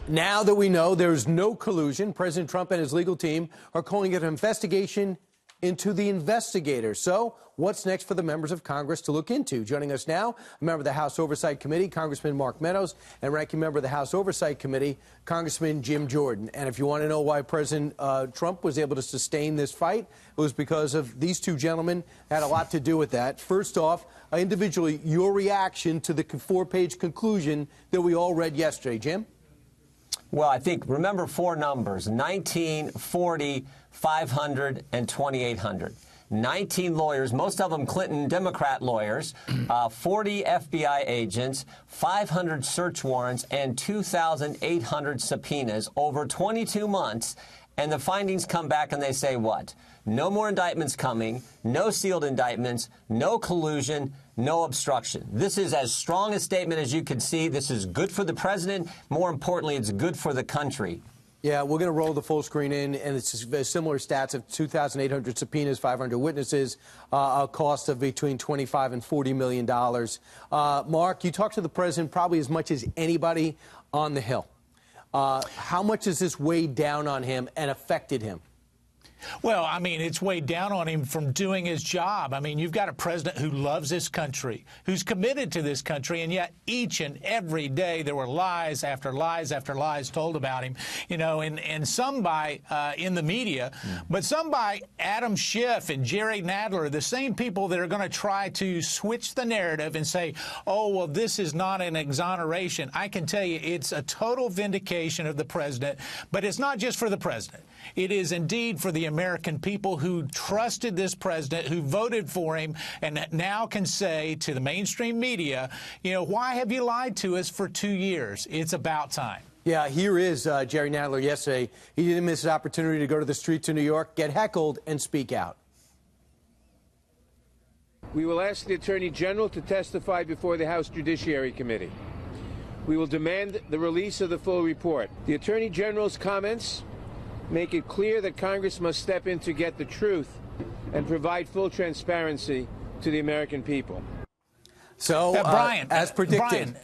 Now that we know there's no collusion, President Trump and his legal team are calling it an investigation into the investigators. So what's next for the members of Congress to look into? Joining us now, a member of the House Oversight Committee, Congressman Mark Meadows, and ranking member of the House Oversight Committee, Congressman Jim Jordan. And if you want to know why President Trump was able to sustain this fight, it was because of these two gentlemen had a lot to do with that. First off, individually, your reaction to the four-page conclusion that we all read yesterday. Jim? Well, I think, remember four numbers, 19, 40, 500, and 2,800. 19 lawyers, most of them Clinton Democrat lawyers, 40 FBI agents, 500 search warrants, and 2,800 subpoenas over 22 months. And the findings come back and they say what? No more indictments coming, no sealed indictments, no collusion, no obstruction. This is as strong a statement as you can see. This is good for the president. More importantly, it's good for the country. Yeah, we're going to roll the full screen in, and it's similar stats of 2,800 subpoenas, 500 witnesses, a cost of between $25 and $40 million. Mark, you talked to the president probably as much as anybody on the Hill. How much has this weighed down on him and affected him? Well, I mean, it's weighed down on him from doing his job. I mean, you've got a president who loves this country, who's committed to this country, and yet each and every day there were lies after lies after lies told about him, you know, and some by in the media, but some by Adam Schiff and Jerry Nadler, the same people that are going to try to switch the narrative and say, oh, well, this is not an exoneration. I can tell you it's a total vindication of the president, but it's not just for the president. It is indeed for the American people who trusted this president, who voted for him, and now can say to the mainstream media, you know, why have you lied to us for 2 years? It's about time. Yeah, here is Jerry Nadler yesterday. He didn't miss his opportunity to go to the streets of New York, get heckled, and speak out. We will ask the Attorney General to testify before the House Judiciary Committee. We will demand the release of the full report. The Attorney General's comments make it clear that Congress must step in to get the truth and provide full transparency to the American people. So, Brian, as predicted. Brian,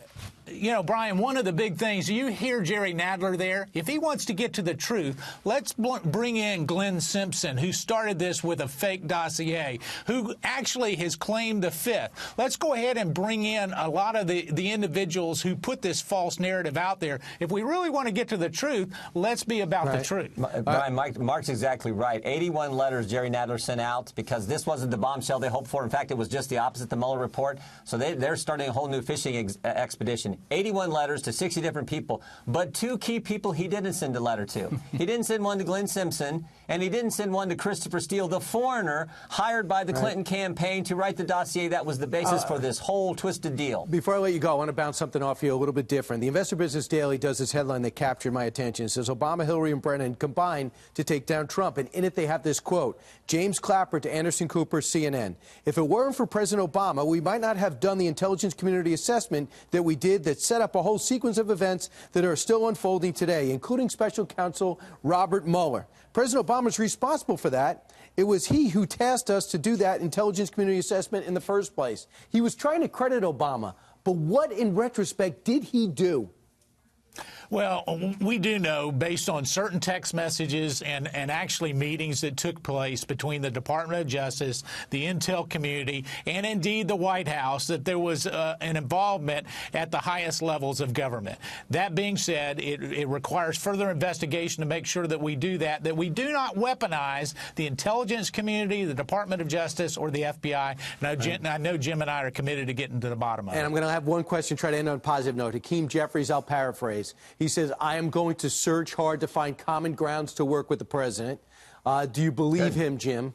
you know, Brian, one of the big things, you hear Jerry Nadler there. If he wants to get to the truth, let's bring in Glenn Simpson, who started this with a fake dossier, who actually has claimed the fifth. Let's go ahead and bring in a lot of the individuals who put this false narrative out there. If we really want to get to the truth, let's be about the truth. Brian, Mark's exactly right. 81 letters Jerry Nadler sent out because this wasn't the bombshell they hoped for. In fact, it was just the opposite, the Mueller report. So they're starting a whole new fishing expedition. 81 letters to 60 different people, but two key people he didn't send a letter to. He didn't send one to Glenn Simpson, and he didn't send one to Christopher Steele, the foreigner hired by the Clinton campaign to write the dossier that was the basis for this whole twisted deal. Before I let you go, I want to bounce something off you a little bit different. The Investor Business Daily does this headline that captured my attention. It says, Obama, Hillary, and Brennan combined to take down Trump. And in it, they have this quote, James Clapper to Anderson Cooper, CNN. If it weren't for President Obama, we might not have done the intelligence community assessment that we did that set up a whole sequence of events that are still unfolding today, including Special Counsel Robert Mueller. President Obama is responsible for that. It was he who tasked us to do that intelligence community assessment in the first place. He was trying to credit Obama, but what, in retrospect, did he do? Well, we do know, based on certain text messages and actually meetings that took place between the Department of Justice, the intel community, and indeed the White House, that there was an involvement at the highest levels of government. That being said, it requires further investigation to make sure that we do that we do not weaponize the intelligence community, the Department of Justice, or the FBI. And I know Jim and I are committed to getting to the bottom of it. And I'm going to have one question, try to end on a positive note. Hakeem Jeffries, I'll paraphrase. He says, I am going to search hard to find common grounds to work with the president. Do you believe him, Jim?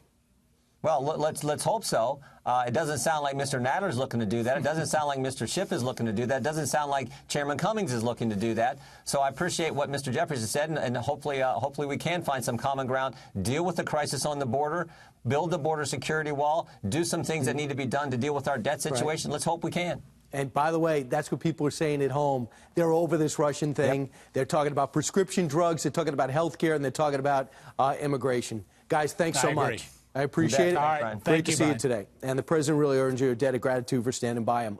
Well, let's hope so. It doesn't sound like Mr. Nadler is looking to do that. It doesn't sound like Mr. Schiff is looking to do that. It doesn't sound like Chairman Cummings is looking to do that. So I appreciate what Mr. Jeffries has said, and hopefully we can find some common ground, deal with the crisis on the border, build the border security wall, do some things that need to be done to deal with our debt situation. Let's hope we can. And by the way, that's what people are saying at home. They're over this Russian thing. Yep. They're talking about prescription drugs. They're talking about health care, and they're talking about immigration. Guys, thanks so much. I appreciate it. All right. Great to see you today. And the president really earns you a debt of gratitude for standing by him.